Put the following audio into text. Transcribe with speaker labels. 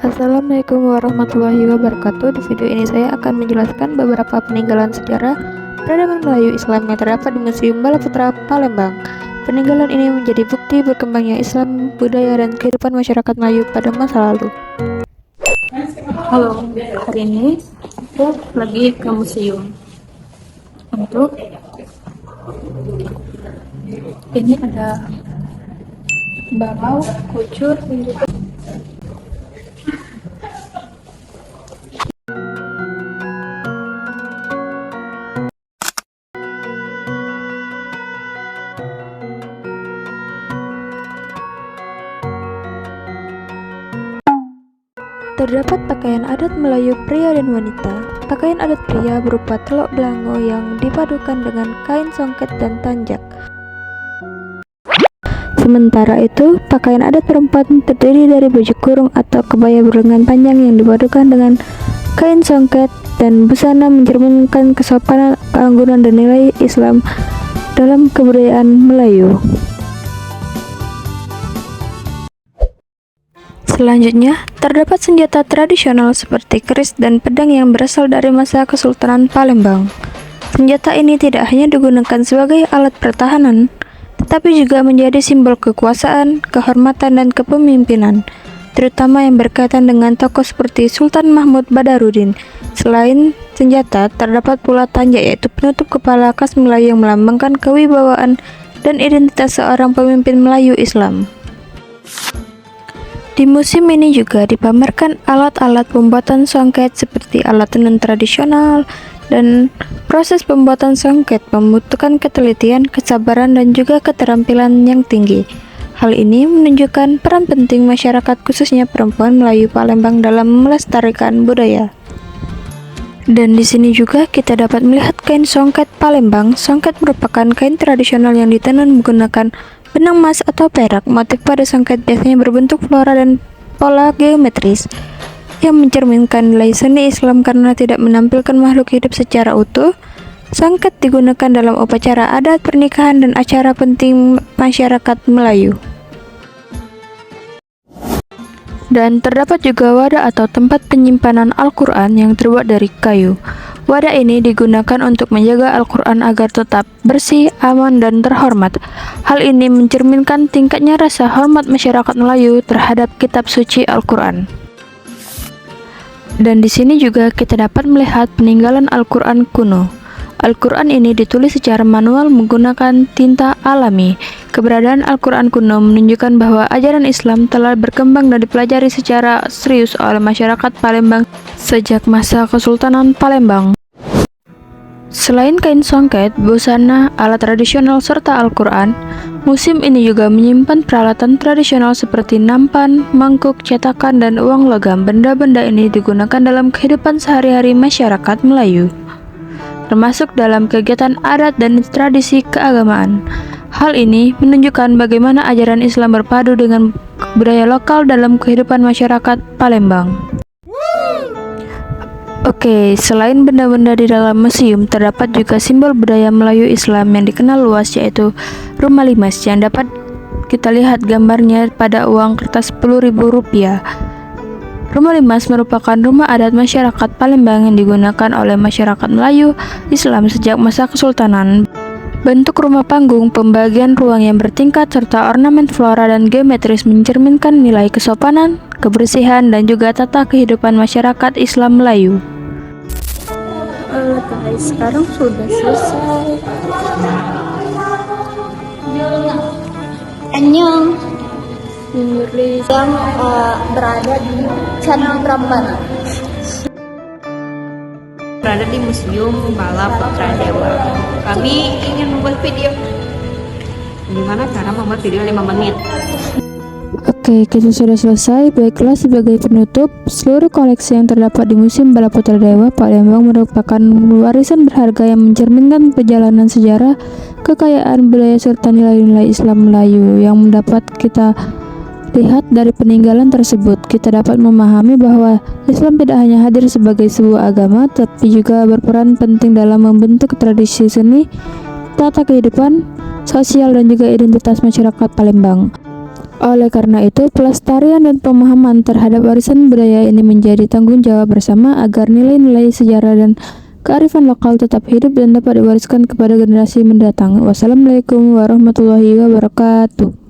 Speaker 1: Assalamualaikum warahmatullahi wabarakatuh. Di video ini saya akan menjelaskan beberapa peninggalan sejarah peradaban Melayu Islam yang terdapat di Museum Balaputra, Palembang. Peninggalan ini menjadi bukti berkembangnya Islam, budaya, dan kehidupan masyarakat Melayu pada masa lalu.
Speaker 2: Halo, hari ini aku lagi ke museum. Untuk ini ada barau, kucur, dan juga
Speaker 1: Terdapat pakaian adat Melayu pria dan wanita. Pakaian adat pria berupa telok belango yang dipadukan dengan kain songket dan tanjak. Sementara itu, pakaian adat perempuan terdiri dari baju kurung atau kebaya berlengan panjang yang dipadukan dengan kain songket dan busana mencerminkan kesopanan, keanggunan, dan nilai Islam dalam kebudayaan Melayu. Selanjutnya, terdapat senjata tradisional seperti keris dan pedang yang berasal dari masa Kesultanan Palembang. Senjata ini tidak hanya digunakan sebagai alat pertahanan, tetapi juga menjadi simbol kekuasaan, kehormatan, dan kepemimpinan, terutama yang berkaitan dengan tokoh seperti Sultan Mahmud Badarudin. Selain senjata, terdapat pula tanjak, yaitu penutup kepala khas Melayu yang melambangkan kewibawaan dan identitas seorang pemimpin Melayu Islam. Di museum ini juga dipamerkan alat-alat pembuatan songket seperti alat tenun tradisional, dan proses pembuatan songket membutuhkan ketelitian, kesabaran, dan juga keterampilan yang tinggi. Hal ini menunjukkan peran penting masyarakat khususnya perempuan Melayu Palembang dalam melestarikan budaya. Dan di sini juga kita dapat melihat kain songket Palembang. Songket merupakan kain tradisional yang ditenun menggunakan benang emas atau perak. Motif pada songket biasanya berbentuk flora dan pola geometris yang mencerminkan nilai seni Islam karena tidak menampilkan makhluk hidup secara utuh. Songket digunakan dalam upacara adat, pernikahan, dan acara penting masyarakat Melayu. Dan terdapat juga wadah atau tempat penyimpanan Al-Quran yang terbuat dari kayu. Wadah ini digunakan untuk menjaga Al-Quran agar tetap bersih, aman, dan terhormat. Hal ini mencerminkan tingkatnya rasa hormat masyarakat Melayu terhadap kitab suci Al-Quran. Dan di sini juga kita dapat melihat peninggalan Al-Quran kuno. Al-Quran ini ditulis secara manual menggunakan tinta alami. Keberadaan Al-Quran kuno menunjukkan bahwa ajaran Islam telah berkembang dan dipelajari secara serius oleh masyarakat Palembang sejak masa Kesultanan Palembang. Selain kain songket, busana, alat tradisional, serta Al-Quran, museum ini juga menyimpan peralatan tradisional seperti nampan, mangkuk, cetakan, dan uang logam. Benda-benda ini digunakan dalam kehidupan sehari-hari masyarakat Melayu, termasuk dalam kegiatan adat dan tradisi keagamaan. Hal ini menunjukkan bagaimana ajaran Islam berpadu dengan budaya lokal dalam kehidupan masyarakat Palembang. Oke, selain benda-benda di dalam museum, terdapat juga simbol budaya Melayu Islam yang dikenal luas, yaitu rumah limas yang dapat kita lihat gambarnya pada uang kertas Rp10.000. Rumah limas merupakan rumah adat masyarakat Palembang yang digunakan oleh masyarakat Melayu Islam sejak masa Kesultanan. Bentuk rumah panggung, pembagian ruang yang bertingkat, serta ornamen flora dan geometris mencerminkan nilai kesopanan, kebersihan, dan juga tata kehidupan masyarakat Islam Melayu.
Speaker 2: guys, sekarang sudah selesai.
Speaker 3: Annyeong
Speaker 2: yang
Speaker 3: berada di channel Prambanan.
Speaker 2: berada di Museum Balaputra Dewa. Kami ingin membuat video. Gimana cara membuat video 5 menit?
Speaker 1: Oke, kita sudah selesai. Baiklah, sebagai penutup, seluruh koleksi yang terdapat di Museum Balaputra Dewa Palembang merupakan warisan berharga yang mencerminkan perjalanan sejarah, kekayaan budaya, serta nilai-nilai Islam Melayu yang dapat kita lihat dari peninggalan tersebut. Kita dapat memahami bahwa Islam tidak hanya hadir sebagai sebuah agama, tapi juga berperan penting dalam membentuk tradisi seni, tata kehidupan, sosial, dan juga identitas masyarakat Palembang. Oleh karena itu, pelestarian dan pemahaman terhadap warisan budaya ini menjadi tanggung jawab bersama agar nilai-nilai sejarah dan kearifan lokal tetap hidup dan dapat diwariskan kepada generasi mendatang. Wassalamualaikum warahmatullahi wabarakatuh.